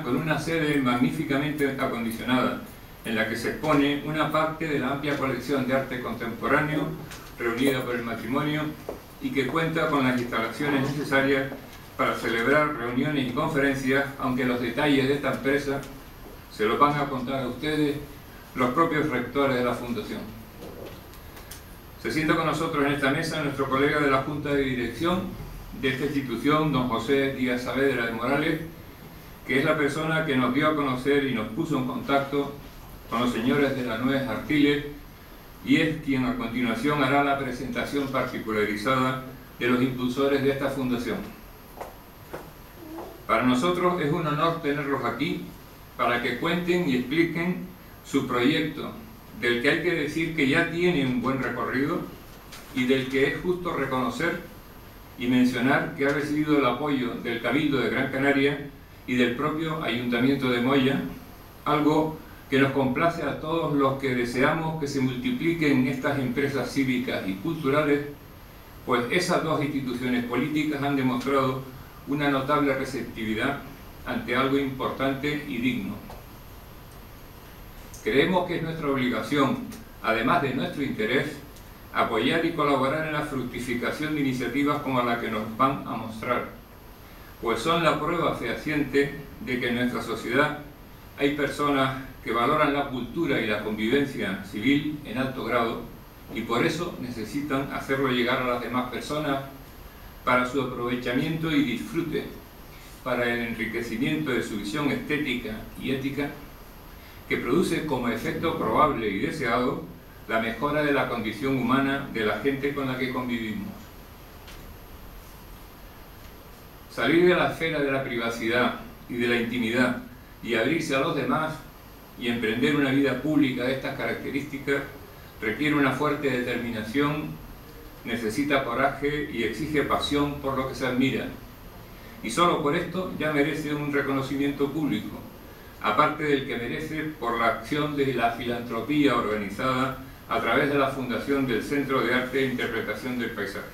con una sede magníficamente acondicionada, en la que se expone una parte de la amplia colección de arte contemporáneo reunida por el matrimonio y que cuenta con las instalaciones necesarias para celebrar reuniones y conferencias, aunque los detalles de esta empresa se los van a contar a ustedes los propios rectores de la Fundación. Se sienta con nosotros en esta mesa nuestro colega de la Junta de Dirección de esta institución, don José Díaz Saavedra de Morales, que es la persona que nos dio a conocer y nos puso en contacto con los señores de la Nuez Artiles, y es quien a continuación hará la presentación particularizada de los impulsores de esta fundación. Para nosotros es un honor tenerlos aquí para que cuenten y expliquen su proyecto, del que hay que decir que ya tiene un buen recorrido y del que es justo reconocer y mencionar que ha recibido el apoyo del Cabildo de Gran Canaria y del propio Ayuntamiento de Moya, algo que nos complace a todos los que deseamos que se multipliquen estas empresas cívicas y culturales, pues esas dos instituciones políticas han demostrado una notable receptividad ante algo importante y digno. Creemos que es nuestra obligación, además de nuestro interés, apoyar y colaborar en la fructificación de iniciativas como la que nos van a mostrar, pues son la prueba fehaciente de que en nuestra sociedad hay personas que valoran la cultura y la convivencia civil en alto grado y por eso necesitan hacerlo llegar a las demás personas para su aprovechamiento y disfrute, para el enriquecimiento de su visión estética y ética, que produce como efecto probable y deseado la mejora de la condición humana de la gente con la que convivimos. Salir de la esfera de la privacidad y de la intimidad y abrirse a los demás y emprender una vida pública de estas características requiere una fuerte determinación, necesita coraje y exige pasión por lo que se admira. Y solo por esto ya merece un reconocimiento público, aparte del que merece por la acción de la filantropía organizada a través de la fundación del Centro de Arte e Interpretación del Paisaje.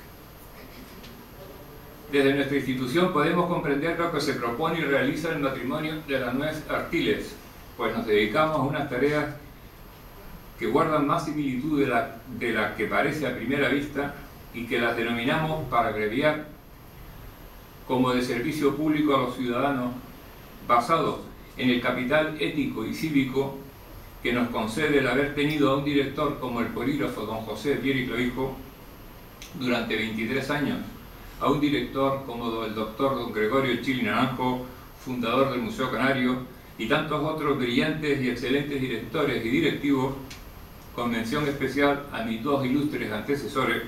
Desde nuestra institución podemos comprender lo que se propone y realiza el matrimonio de la Nuez Artiles, pues nos dedicamos a unas tareas que guardan más similitud de la que parece a primera vista y que las denominamos, para abreviar, como de servicio público a los ciudadanos, basados en el capital ético y cívico que nos concede el haber tenido a un director como el polígrafo don José Pieri Clavijo durante 23 años, a un director como el doctor don Gregorio Chili Naranjo, fundador del Museo Canario, y tantos otros brillantes y excelentes directores y directivos, con mención especial a mis dos ilustres antecesores,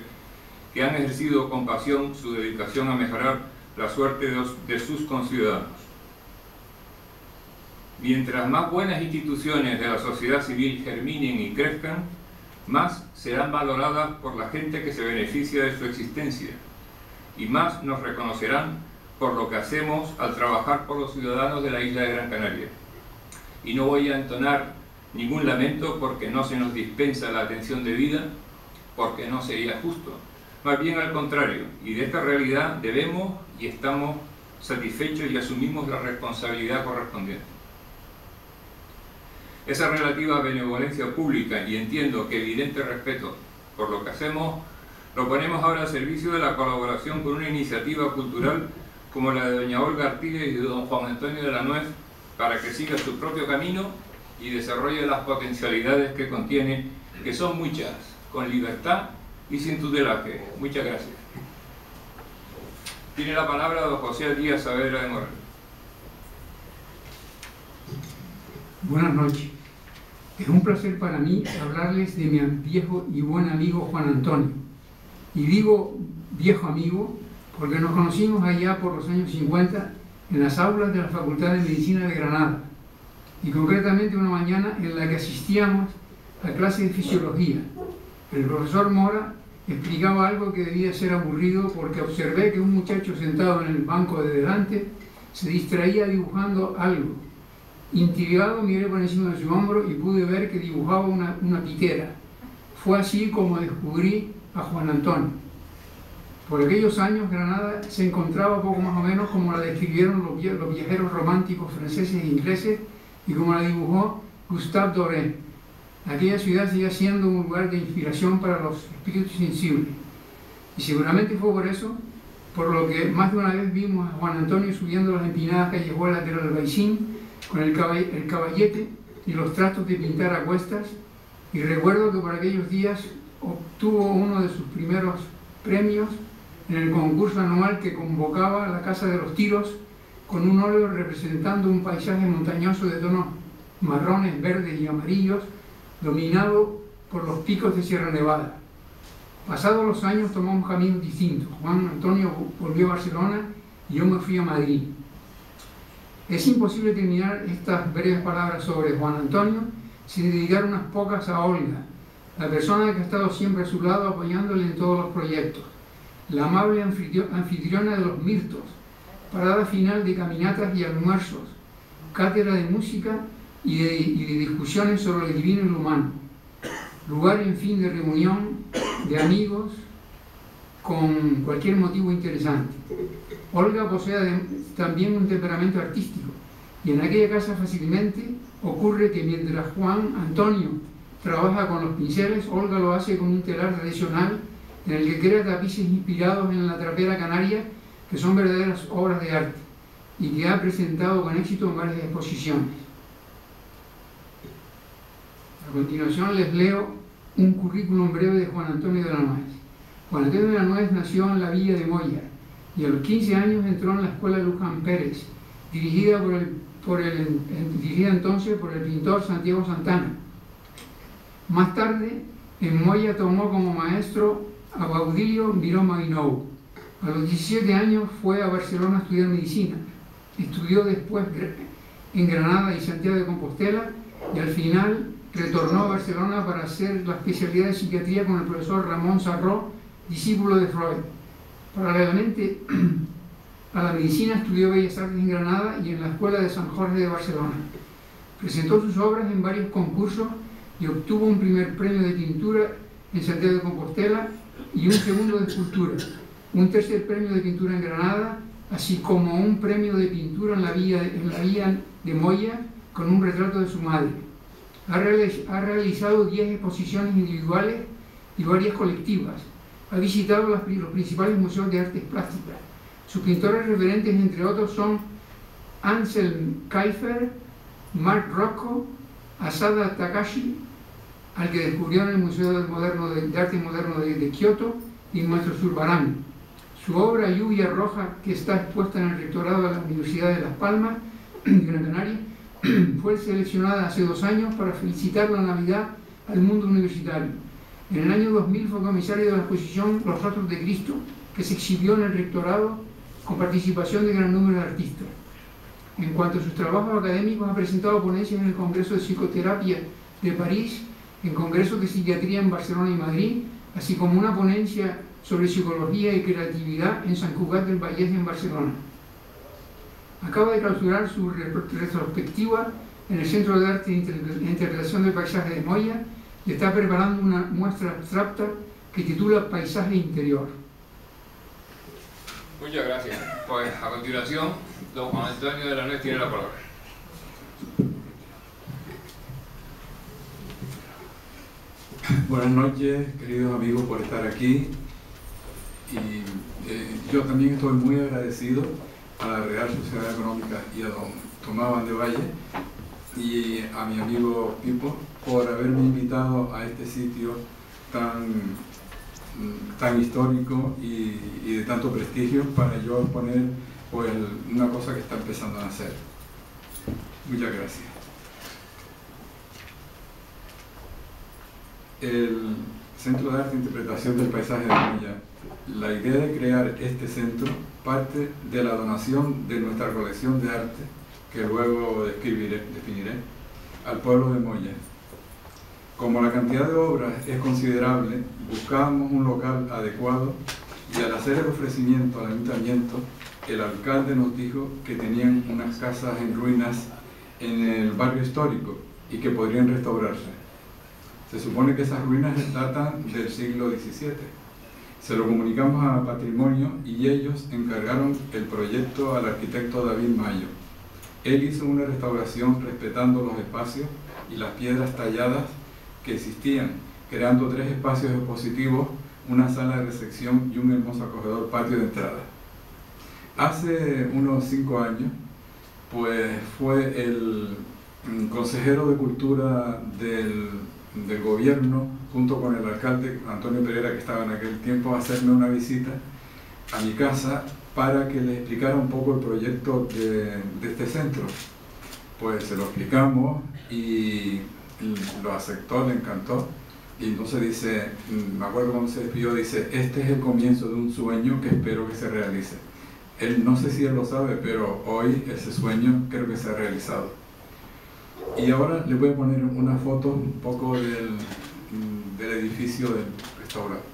que han ejercido con pasión su dedicación a mejorar la suerte de sus conciudadanos. Mientras más buenas instituciones de la sociedad civil germinen y crezcan, más serán valoradas por la gente que se beneficia de su existencia, y más nos reconocerán por lo que hacemos al trabajar por los ciudadanos de la isla de Gran Canaria. Y no voy a entonar ningún lamento porque no se nos dispensa la atención debida, porque no sería justo. Más bien al contrario, y de esta realidad debemos y estamos satisfechos y asumimos la responsabilidad correspondiente. Esa relativa benevolencia pública y entiendo que evidente respeto por lo que hacemos, lo ponemos ahora al servicio de la colaboración con una iniciativa cultural como la de doña Olga Artiles y de don Juan Antonio de la Nuez, para que siga su propio camino y desarrolle las potencialidades que contiene, que son muchas, con libertad y sin tutelaje. Muchas gracias. Tiene la palabra don José Díaz Saavedra de Morales. Buenas noches. Es un placer para mí hablarles de mi viejo y buen amigo Juan Antonio. Y digo viejo amigo porque nos conocimos allá por los años 50 en las aulas de la Facultad de Medicina de Granada, y concretamente una mañana en la que asistíamos a clase de fisiología. El profesor Mora explicaba algo que debía ser aburrido porque observé que un muchacho sentado en el banco de delante se distraía dibujando algo. Intrigado miré por encima de su hombro y pude ver que dibujaba una pitera. Fue así como descubrí a Juan Antonio. Por aquellos años Granada se encontraba poco más o menos como la describieron los viajeros románticos franceses e ingleses y como la dibujó Gustave Doré. Aquella ciudad seguía siendo un lugar de inspiración para los espíritus sensibles. Y seguramente fue por eso, por lo que más de una vez vimos a Juan Antonio subiendo las empinadas callejuelas del Albaicín con el caballete y los trastos de pintar a cuestas, y recuerdo que por aquellos días obtuvo uno de sus primeros premios en el concurso anual que convocaba a la Casa de los Tiros con un óleo representando un paisaje montañoso de tonos marrones, verdes y amarillos, dominado por los picos de Sierra Nevada. Pasados los años tomamos caminos distintos. Juan Antonio volvió a Barcelona y yo me fui a Madrid. Es imposible terminar estas breves palabras sobre Juan Antonio sin dedicar unas pocas a Olga, la persona que ha estado siempre a su lado apoyándole en todos los proyectos, la amable anfitriona de los Mirtos, parada final de caminatas y almuerzos, cátedra de música y de discusiones sobre lo divino y lo humano, lugar en fin de reunión de amigos con cualquier motivo interesante. Olga posee también un temperamento artístico y en aquella casa fácilmente ocurre que mientras Juan Antonio trabaja con los pinceles, Olga lo hace con un telar tradicional en el que crea tapices inspirados en la trapera canaria que son verdaderas obras de arte y que ha presentado con éxito en varias exposiciones. A continuación les leo un currículum breve de Juan Antonio de la Nuez. Juan Antonio de la Nuez nació en la villa de Moya y a los 15 años entró en la escuela Luján Pérez, dirigida entonces por el pintor Santiago Santana. Más tarde, en Moya tomó como maestro a Baudilio Miró Maguinou. A los 17 años fue a Barcelona a estudiar medicina. Estudió después en Granada y Santiago de Compostela y al final retornó a Barcelona para hacer la especialidad de psiquiatría con el profesor Ramón Sarró, discípulo de Freud. Paralelamente a la medicina estudió Bellas Artes en Granada y en la Escuela de San Jorge de Barcelona. Presentó sus obras en varios concursos y obtuvo un primer premio de pintura en Santiago de Compostela y un segundo de escultura, un tercer premio de pintura en Granada, así como un premio de pintura en la villa de Moya con un retrato de su madre. Ha realizado 10 exposiciones individuales y varias colectivas. Ha visitado los principales museos de artes plásticas. Sus pintores referentes, entre otros, son Anselm Kiefer, Mark Rocco, Asada Takashi, al que descubrió en el Museo de Arte Moderno de Kioto, y Maestro Zurbarán. Su obra Lluvia Roja, que está expuesta en el rectorado de la Universidad de Las Palmas, de Gran Canaria, fue seleccionada hace 2 años para felicitar la Navidad al mundo universitario. En el año 2000 fue comisario de la exposición Los Rostros de Cristo, que se exhibió en el rectorado con participación de gran número de artistas. En cuanto a sus trabajos académicos, ha presentado ponencias en el Congreso de Psicoterapia de París, en congresos de psiquiatría en Barcelona y Madrid, así como una ponencia sobre psicología y creatividad en San Cugat del Vallès en Barcelona. Acaba de clausurar su retrospectiva en el Centro de Arte e Interpretación del Paisaje de Moya y está preparando una muestra abstracta que titula Paisaje Interior. Muchas gracias. Pues a continuación, don Juan Antonio de la Nuez tiene la palabra. Buenas noches, queridos amigos, por estar aquí. Y yo también estoy muy agradecido a la Real Sociedad Económica y a don Tomás Van de Valle y a mi amigo Pipo por haberme invitado a este sitio tan histórico y de tanto prestigio para yo exponer pues, una cosa que está empezando a hacer. Muchas gracias. El Centro de Arte e Interpretación del Paisaje de Moya. La idea de crear este centro parte de la donación de nuestra colección de arte, que luego definiré, al pueblo de Moya. Como la cantidad de obras es considerable, buscábamos un local adecuado y al hacer el ofrecimiento al ayuntamiento, el alcalde nos dijo que tenían unas casas en ruinas en el barrio histórico y que podrían restaurarse. Se supone que esas ruinas datan del siglo XVII. Se lo comunicamos a Patrimonio y ellos encargaron el proyecto al arquitecto David Mayo. Él hizo una restauración respetando los espacios y las piedras talladas que existían, creando 3 espacios expositivos, una sala de recepción y un hermoso acogedor patio de entrada. Hace unos 5 años, pues fue el consejero de Cultura del gobierno, junto con el alcalde Antonio Pereira, que estaba en aquel tiempo, a hacerme una visita a mi casa para que le explicara un poco el proyecto de este centro. Pues se lo explicamos y lo aceptó, le encantó. Y entonces dice, me acuerdo cuando se despidió, dice, este es el comienzo de un sueño que espero que se realice. Él, no sé si él lo sabe, pero hoy ese sueño creo que se ha realizado. Y ahora les voy a poner una foto un poco del edificio del restaurante.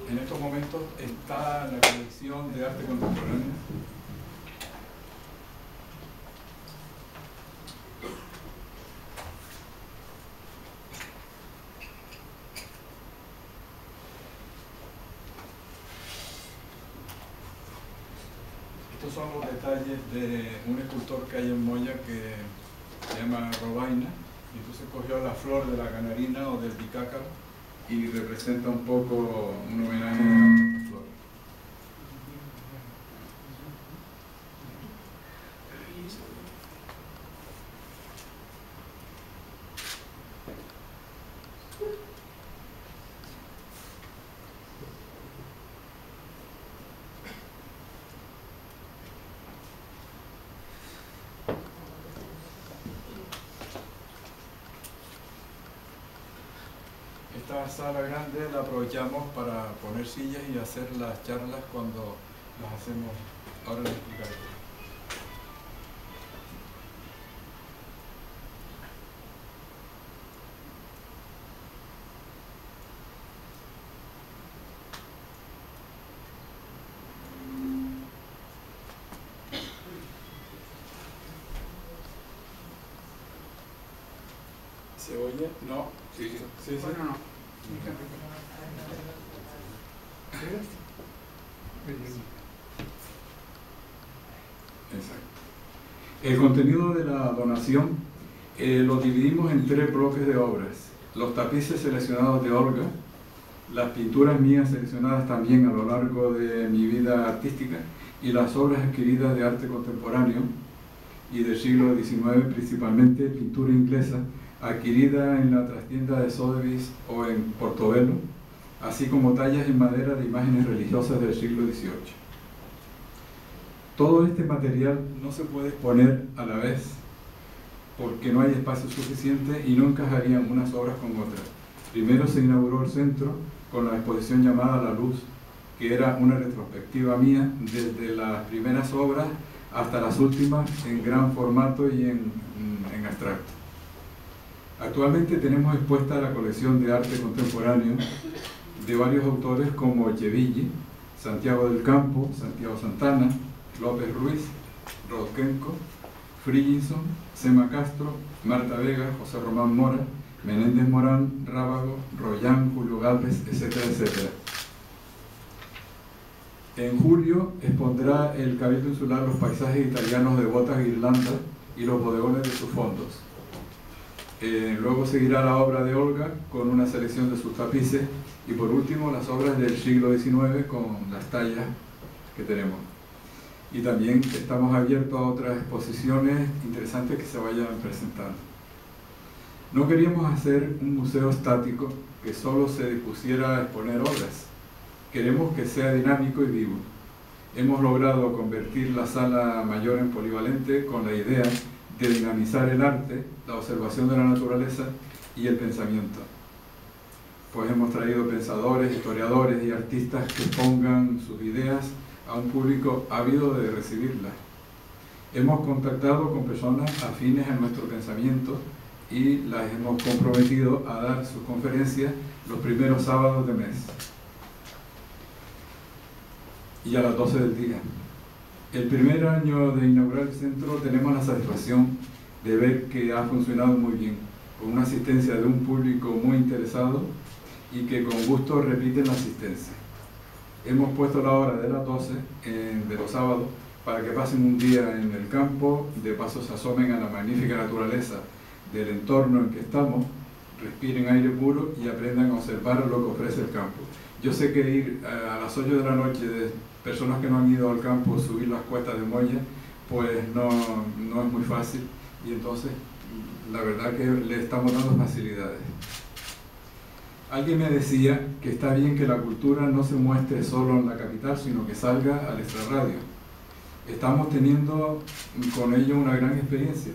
En estos momentos está la colección de arte contemporáneo. Estos son los detalles de un escultor que hay en Moya que se llama Robaina, y entonces cogió la flor de la canarina o del bicácaro y representa un poco un homenaje a la flor. Esta sala grande la aprovechamos para poner sillas y hacer las charlas cuando las hacemos. Ahora les explicaré. ¿Se oye? No. Sí, sí. Sí, sí. Bueno, no. Exacto. El contenido de la donación lo dividimos en 3 bloques de obras. Los tapices seleccionados de Olga, las pinturas mías seleccionadas también a lo largo de mi vida artística y las obras adquiridas de arte contemporáneo y del siglo XIX, principalmente pintura inglesa, adquirida en la trastienda de Sotheby's o en Portobelo, así como tallas en madera de imágenes religiosas del siglo XVIII. Todo este material no se puede exponer a la vez porque no hay espacio suficiente y no encajarían unas obras con otras. Primero se inauguró el centro con la exposición llamada La Luz, que era una retrospectiva mía desde las primeras obras hasta las últimas en gran formato y en abstracto. Actualmente tenemos expuesta la colección de arte contemporáneo de varios autores como Echevilli, Santiago del Campo, Santiago Santana, López Ruiz, Rodkenko, Friginson, Sema Castro, Marta Vega, José Román Mora, Menéndez Morán, Rábago, Rollán, Julio Gálvez, etcétera, etcétera. En julio expondrá el Cabildo Insular los paisajes italianos de Botas e Irlanda y los bodegones de sus fondos. Luego seguirá la obra de Olga con una selección de sus tapices y por último las obras del siglo XIX con las tallas que tenemos. Y también estamos abiertos a otras exposiciones interesantes que se vayan presentando. No queríamos hacer un museo estático que solo se dispusiera a exponer obras. Queremos que sea dinámico y vivo. Hemos logrado convertir la sala mayor en polivalente con la idea de dinamizar el arte, la observación de la naturaleza y el pensamiento. Pues hemos traído pensadores, historiadores y artistas que pongan sus ideas a un público ávido de recibirlas. Hemos contactado con personas afines a nuestro pensamiento y las hemos comprometido a dar sus conferencias los primeros sábados de mes. y a las 12 del día. El primer año de inaugurar el centro tenemos la satisfacción de ver que ha funcionado muy bien, con una asistencia de un público muy interesado y que con gusto repiten la asistencia. Hemos puesto la hora de las 12 de los sábados para que pasen un día en el campo, de paso se asomen a la magnífica naturaleza del entorno en que estamos, respiren aire puro y aprendan a observar lo que ofrece el campo. Yo sé que ir a las 8 de la noche de personas que no han ido al campo, subir las cuestas de Moya, pues no es muy fácil, y entonces la verdad que le estamos dando facilidades. Alguien me decía que está bien que la cultura no se muestre solo en la capital, sino que salga al extrarradio. Estamos teniendo con ello una gran experiencia.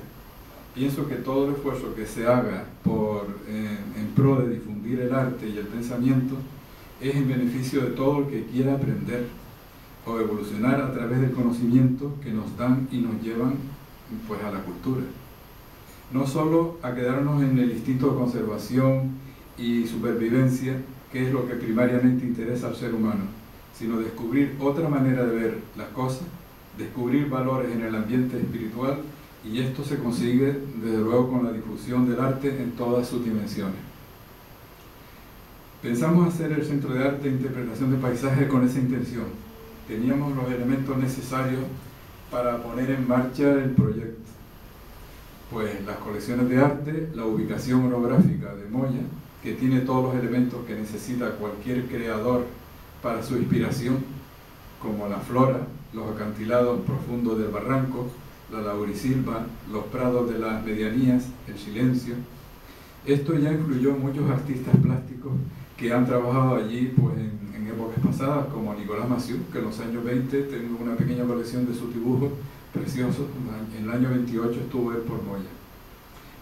Pienso que todo el esfuerzo que se haga en pro de difundir el arte y el pensamiento es en beneficio de todo el que quiera aprender o evolucionar a través del conocimiento que nos dan y nos llevan pues a la cultura. No solo a quedarnos en el instinto de conservación y supervivencia, que es lo que primariamente interesa al ser humano, sino descubrir otra manera de ver las cosas, descubrir valores en el ambiente espiritual, y esto se consigue desde luego con la difusión del arte en todas sus dimensiones. Pensamos hacer el Centro de Arte e Interpretación de Paisaje con esa intención. Teníamos los elementos necesarios para poner en marcha el proyecto. Pues las colecciones de arte, la ubicación orográfica de Moya, que tiene todos los elementos que necesita cualquier creador para su inspiración, como la flora, los acantilados profundos del barranco, la laurisilva, los prados de las medianías, el silencio. Esto ya influyó en muchos artistas plásticos que han trabajado allí pues, en épocas pasadas, como Nicolás Massieu, que en los años 20 tengo una pequeña colección de sus dibujos preciosos. En el año 28 estuvo él por Moya.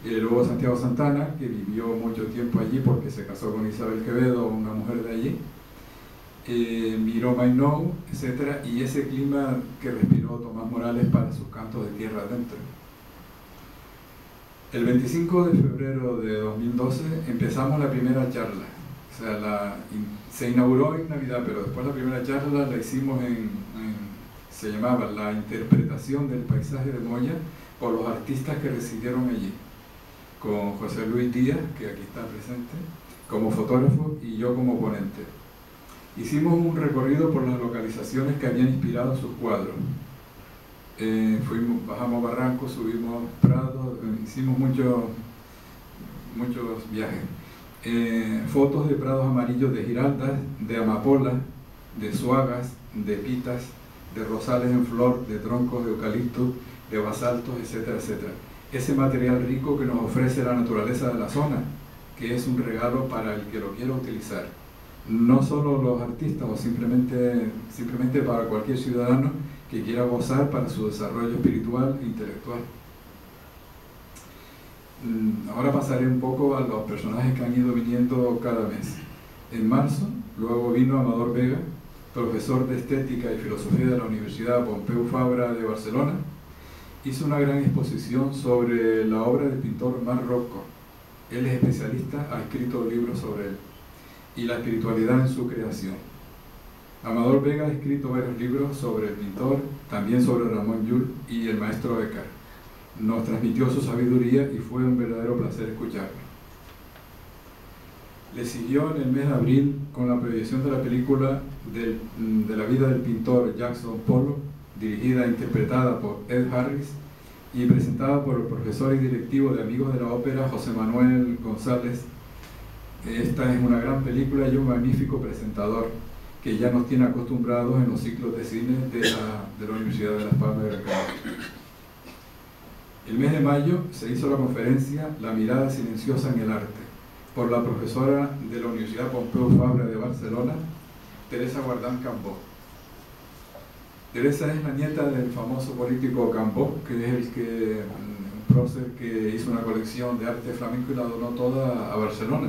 Luego Santiago Santana, que vivió mucho tiempo allí porque se casó con Isabel Quevedo, una mujer de allí. Miró Mainou, etc. Y ese clima que respiró Tomás Morales para sus cantos de tierra adentro. El 25 de febrero de 2012 empezamos la primera charla. O sea, se inauguró en Navidad, pero después la primera charla la hicimos se llamaba La interpretación del paisaje de Moya por los artistas que residieron allí, con José Luis Díaz, que aquí está presente, como fotógrafo, y yo como ponente. Hicimos un recorrido por las localizaciones que habían inspirado sus cuadros. Bajamos barrancos, subimos prados, hicimos muchos viajes. Fotos de prados amarillos de giraldas, de amapolas, de suagas, de pitas, de rosales en flor, de troncos de eucalipto, de basaltos, etcétera, etcétera. Ese material rico que nos ofrece la naturaleza de la zona, que es un regalo para el que lo quiera utilizar. No solo los artistas o simplemente para cualquier ciudadano que quiera gozar para su desarrollo espiritual e intelectual. Ahora pasaré un poco a los personajes que han ido viniendo cada mes. En marzo, luego vino Amador Vega, profesor de Estética y Filosofía de la Universidad Pompeu Fabra de Barcelona. Hizo una gran exposición sobre la obra del pintor Marc Rothko. Él es especialista, ha escrito libros sobre él, y la espiritualidad en su creación. Amador Vega ha escrito varios libros sobre el pintor, también sobre Ramón Llull y el maestro Eckhart. Nos transmitió su sabiduría y fue un verdadero placer escucharlo. Le siguió en el mes de abril con la proyección de la película de la vida del pintor Jackson Pollock, dirigida e interpretada por Ed Harris y presentada por el profesor y directivo de Amigos de la Ópera José Manuel González. Esta es una gran película y un magnífico presentador que ya nos tiene acostumbrados en los ciclos de cine de la Universidad de Las Palmas de Gran Canaria. El mes de mayo se hizo la conferencia La mirada silenciosa en el arte, por la profesora de la Universidad Pompeu Fabra de Barcelona, Teresa Guardán Cambó. Teresa es la nieta del famoso político Cambó, que es un prócer que hizo una colección de arte flamenco y la donó toda a Barcelona.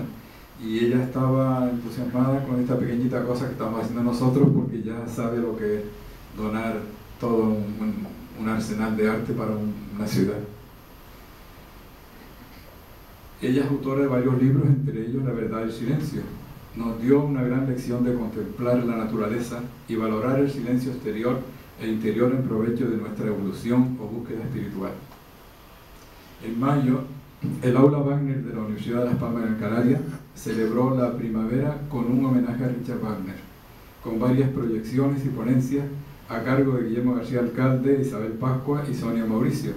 Y ella estaba entusiasmada con esta pequeñita cosa que estamos haciendo nosotros, porque ya sabe lo que es donar todo un arsenal de arte para una ciudad. Ella es autora de varios libros, entre ellos La verdad del silencio. nos dio una gran lección de contemplar la naturaleza y valorar el silencio exterior e interior en provecho de nuestra evolución o búsqueda espiritual. En mayo, el Aula Wagner de la Universidad de Las Palmas de Gran Canaria celebró la primavera con un homenaje a Richard Wagner, con varias proyecciones y ponencias a cargo de Guillermo García Alcalde, Isabel Pascua y Sonia Mauricio.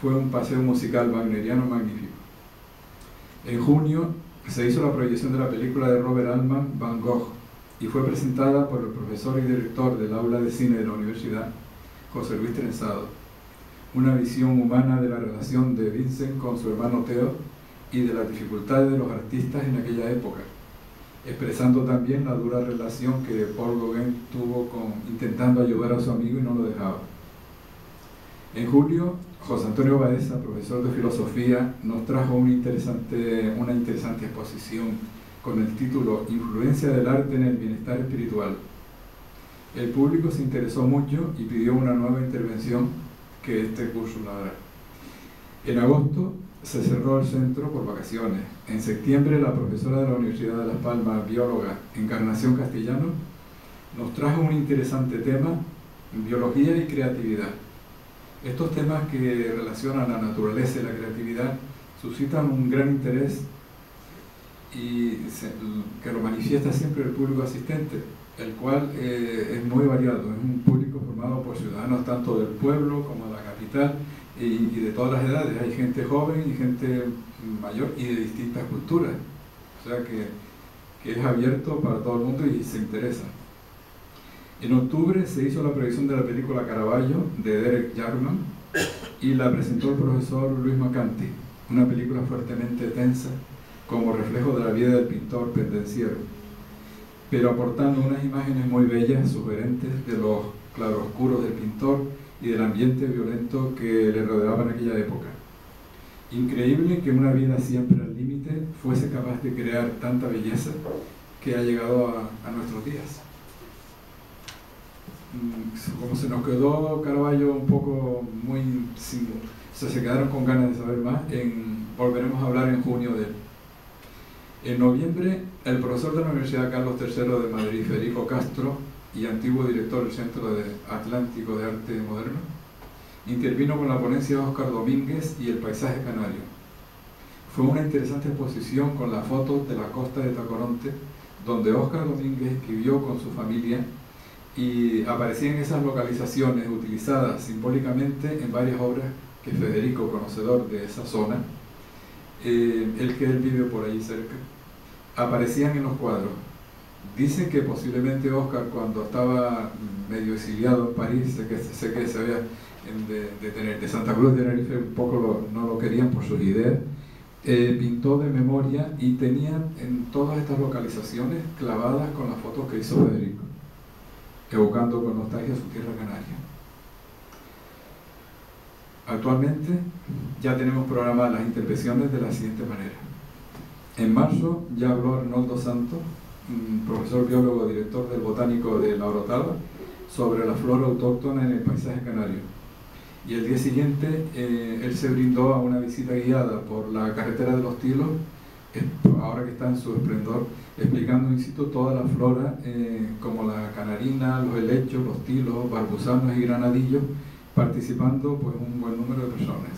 Fue un paseo musical wagneriano magnífico. En junio se hizo la proyección de la película de Robert Altman, Van Gogh, y fue presentada por el profesor y director del aula de cine de la universidad, José Luis Trenzado. Una visión humana de la relación de Vincent con su hermano Theo y de las dificultades de los artistas en aquella época, expresando también la dura relación que Paul Gauguin tuvo intentando ayudar a su amigo y no lo dejaba. En julio, José Antonio Baeza, profesor de filosofía, nos trajo una interesante exposición con el título Influencia del arte en el bienestar espiritual. El público se interesó mucho y pidió una nueva intervención que este curso la hará. En agosto se cerró el centro por vacaciones. En septiembre, la profesora de la Universidad de Las Palmas, bióloga Encarnación Castellano, nos trajo un interesante tema, biología y creatividad. Estos temas que relacionan la naturaleza y la creatividad suscitan un gran interés y que lo manifiesta siempre el público asistente, el cual es muy variado. Es un público formado por ciudadanos tanto del pueblo como de la capital y de todas las edades. Hay gente joven y gente mayor y de distintas culturas, o sea que es abierto para todo el mundo y se interesa. En octubre se hizo la proyección de la película Caravaggio de Derek Jarman y la presentó el profesor Luis Macanti, una película fuertemente tensa como reflejo de la vida del pintor pendenciero, pero aportando unas imágenes muy bellas, sugerentes de los claroscuros del pintor y del ambiente violento que le rodeaba en aquella época. Increíble que una vida siempre al límite fuese capaz de crear tanta belleza que ha llegado a nuestros días. Como se nos quedó Caravaggio un poco muy sin, se quedaron con ganas de saber más, volveremos a hablar en junio de él. En noviembre, el profesor de la Universidad Carlos III de Madrid, Federico Castro, y antiguo director del Centro Atlántico de Arte Moderno, intervino con la ponencia de Óscar Domínguez y el paisaje canario. Fue una interesante exposición con las fotos de la costa de Tacoronte, donde Óscar Domínguez escribió con su familia y aparecían esas localizaciones utilizadas simbólicamente en varias obras que Federico, conocedor de esa zona, él vive por ahí cerca, aparecían en los cuadros. Dice que posiblemente Óscar, cuando estaba medio exiliado en París, sé que se había de Santa Cruz de Tenerife un poco no lo querían por sus ideas, pintó de memoria y tenía en todas estas localizaciones clavadas con las fotos que hizo Federico, evocando con nostalgia su tierra canaria. Actualmente ya tenemos programadas las intervenciones de la siguiente manera. En marzo ya habló Arnoldo Santos, profesor biólogo, director del Botánico de La Orotava, sobre la flora autóctona en el paisaje canario. Y el día siguiente él se brindó a una visita guiada por la carretera de los Tilos, ahora que está en su esplendor, explicando in situ toda la flora, como la canarina, los helechos, los tilos, barbusanos y granadillos, participando pues un buen número de personas.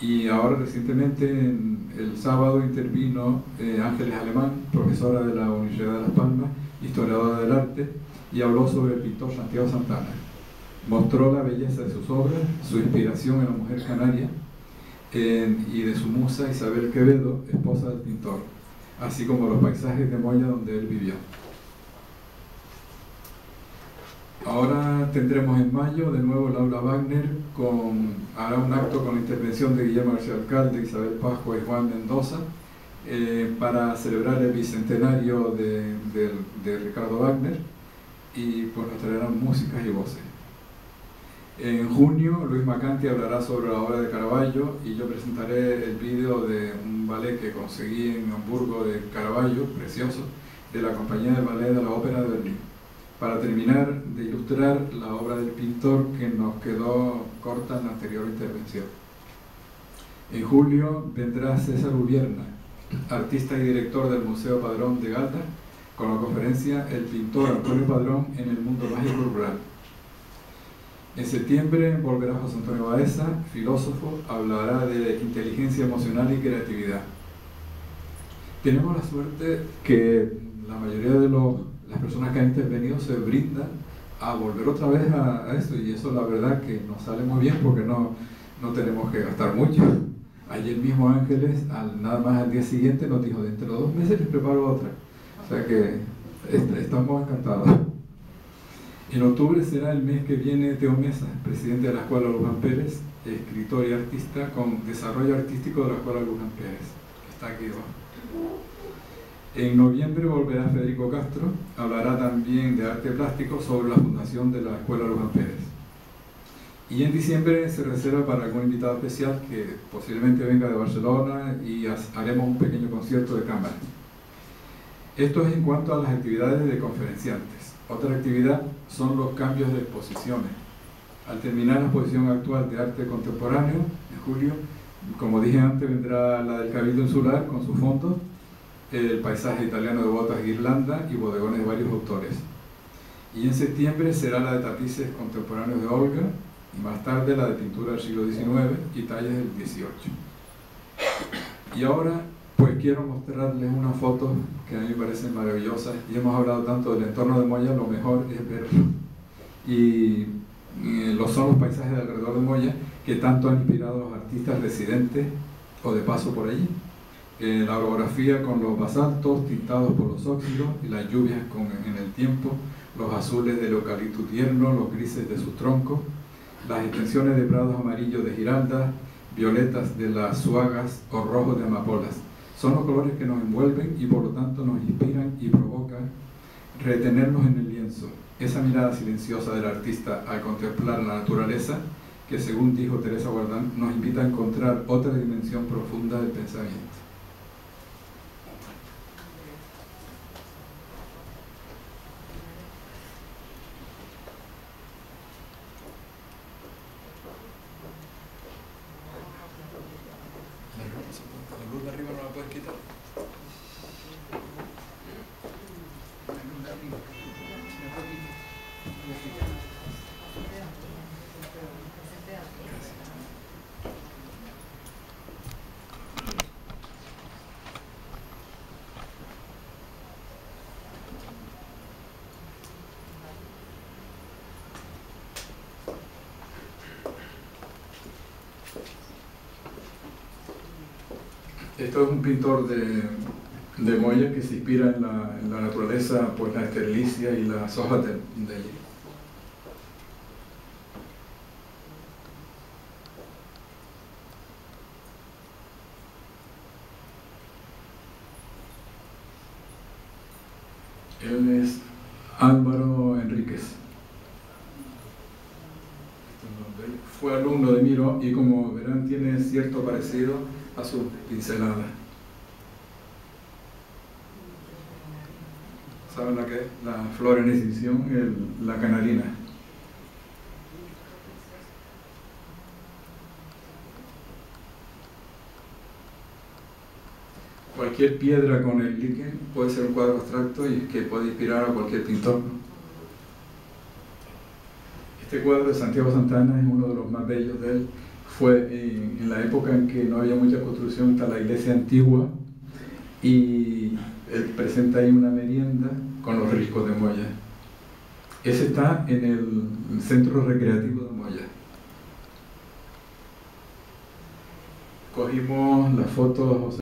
Y ahora recientemente, el sábado, intervino Ángeles Alemán, profesora de la Universidad de Las Palmas, historiadora del arte, y habló sobre el pintor Santiago Santana. Mostró la belleza de sus obras, su inspiración en la mujer canaria y de su musa Isabel Quevedo, esposa del pintor, así como los paisajes de Moya donde él vivió. Ahora tendremos en mayo de nuevo el Aula Wagner, hará un acto con la intervención de Guillermo García Alcalde, Isabel Pascua y Juan Mendoza, para celebrar el bicentenario de Ricardo Wagner, y pues nos traerán músicas y voces. En junio, Luis Macanti hablará sobre la obra de Caravaggio y yo presentaré el vídeo de un ballet que conseguí en Hamburgo de Caravaggio, precioso, de la compañía de ballet de la Ópera de Berlín, para terminar de ilustrar la obra del pintor que nos quedó corta en la anterior intervención. En julio vendrá César Ubierna, artista y director del Museo Padrón de Galda, con la conferencia El pintor Antonio Padrón en el mundo mágico rural. En septiembre volverá José Antonio Baeza, filósofo, hablará de inteligencia emocional y creatividad. Tenemos la suerte que la mayoría de las personas que han intervenido se brindan a volver otra vez a esto, y eso la verdad que nos sale muy bien porque no tenemos que gastar mucho. Ayer mismo Ángeles, nada más al día siguiente, nos dijo: dentro de 2 meses les preparo otra. O sea que estamos encantados. En octubre será el mes que viene Teo Mesa, presidente de la Escuela Luján Pérez, escritor y artista con desarrollo artístico de la Escuela Luján Pérez, que está aquí debajo. En noviembre volverá Federico Castro, hablará también de arte plástico sobre la fundación de la Escuela Luján Pérez. Y en diciembre se reserva para algún invitado especial que posiblemente venga de Barcelona, y haremos un pequeño concierto de cámara. Esto es en cuanto a las actividades de conferenciantes. Otra actividad son los cambios de exposiciones. Al terminar la exposición actual de arte contemporáneo, en julio, como dije antes, vendrá la del Cabildo Insular con sus fondos, el paisaje italiano de botas e Irlanda y bodegones de varios autores. Y en septiembre será la de tapices contemporáneos de Olga, y más tarde la de pintura del siglo XIX y tallas del XVIII. Y ahora pues quiero mostrarles unas fotos que a mí me parecen maravillosas, y hemos hablado tanto del entorno de Moya, lo mejor es verlo. Y son los paisajes de alrededor de Moya que tanto han inspirado a los artistas residentes o de paso por allí. La orografía con los basaltos tintados por los óxidos y las lluvias en el tiempo, los azules del eucalipto tierno, los grises de sus troncos, las extensiones de prados amarillos de giraldas, violetas de las suagas o rojos de amapolas. Son los colores que nos envuelven y por lo tanto nos inspiran y provocan retenernos en el lienzo. Esa mirada silenciosa del artista al contemplar la naturaleza, que según dijo Teresa Guardán, nos invita a encontrar otra dimensión profunda del pensamiento. La luz de arriba no la puedes quitar. Esto es un pintor de Moya que se inspira en la naturaleza, pues la esterlicia y las hojas de allí. Él es Álvaro Enríquez. Fue alumno de Miró y, como verán, tiene cierto parecido a sus pinceladas. ¿Saben la que es? La flor en extinción, la canarina. Cualquier piedra con el líquen puede ser un cuadro abstracto y que puede inspirar a cualquier pintor, ¿no? Este cuadro de Santiago Santana es uno de los más bellos de él. Fue en la época en que no había mucha construcción, está la iglesia antigua, y él presenta ahí una merienda con los riscos de Moya. Ese está en el centro recreativo de Moya. Cogimos la foto de José